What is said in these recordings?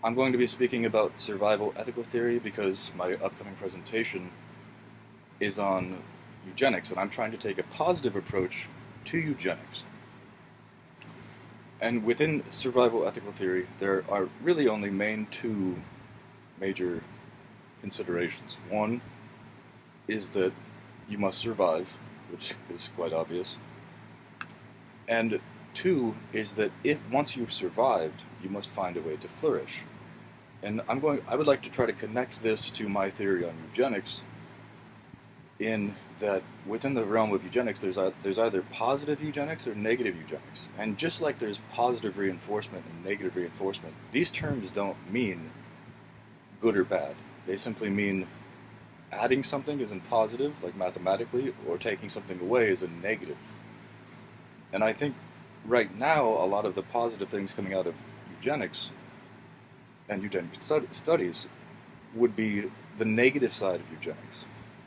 I'm going to be speaking about survival ethical theory because my upcoming presentation is on eugenics, and I'm trying to take a positive approach to eugenics. And within survival ethical theory, there are really only two major considerations. One is that you must survive, which is quite obvious. And two is that if once you've survived, you must find a way to flourish. And I would like to try to connect this to my theory on eugenics, in that within the realm of eugenics, there's either positive eugenics or negative eugenics. And just like there's positive reinforcement and negative reinforcement, these terms don't mean good or bad. They simply mean adding something is in positive, like mathematically, or taking something away is in negative. And I think right now, a lot of the positive things coming out of eugenics and eugenic studies would be the negative side of eugenics,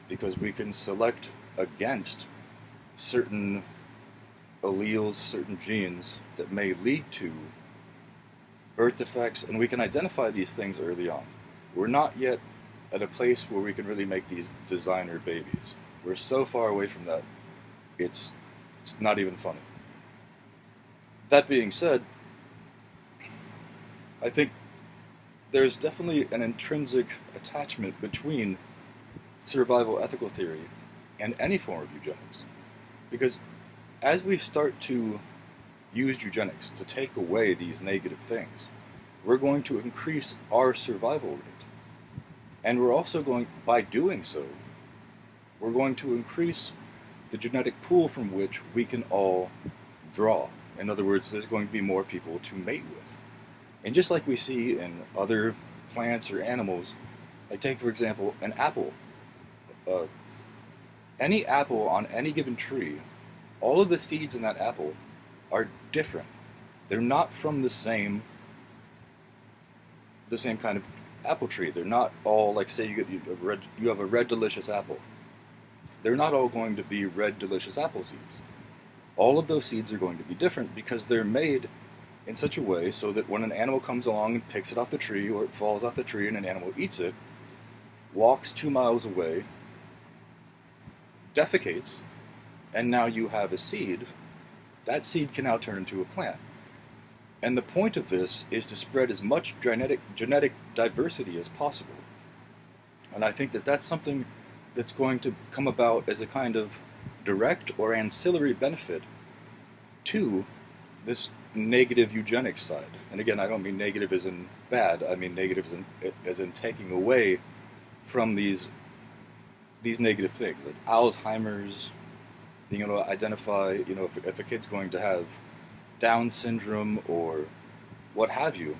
because we can select against certain alleles, certain genes that may lead to birth defects, and we can identify these things early on. We're not yet at a place where we can really make these designer babies. We're so far away from that, it's not even funny. That being said, I think there's definitely an intrinsic attachment between survival ethical theory and any form of eugenics. Because as we start to use eugenics to take away these negative things, we're going to increase our survival rate. And we're also going, by doing so, we're going to increase the genetic pool from which we can all draw. In other words, there's going to be more people to mate with. And just like we see in other plants or animals, like take for example an apple. Any apple on any given tree, all of the seeds in that apple are different. They're not from the same kind of apple tree. They're not all, like, say you have a red delicious apple. They're not all going to be red delicious apple seeds. All of those seeds are going to be different because they're made in such a way so that when an animal comes along and picks it off the tree, or it falls off the tree and an animal eats it, walks 2 miles away, defecates, and now you have a seed. That seed can now turn into a plant. And the point of this is to spread as much genetic diversity as possible. And I think that that's something that's going to come about as a kind of direct or ancillary benefit to this negative eugenics side. And again, I don't mean negative as in bad, I mean negative as in taking away from these negative things, like Alzheimer's, being able to identify, if a kid's going to have Down syndrome or what have you.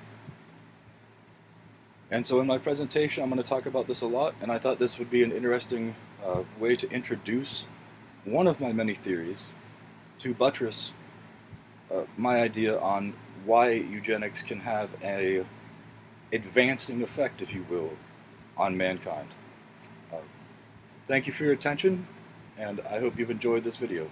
And so in my presentation, I'm going to talk about this a lot, and I thought this would be an interesting way to introduce one of my many theories to buttress my idea on why eugenics can have a advancing effect, if you will, on mankind. Thank you for your attention, and I hope you've enjoyed this video.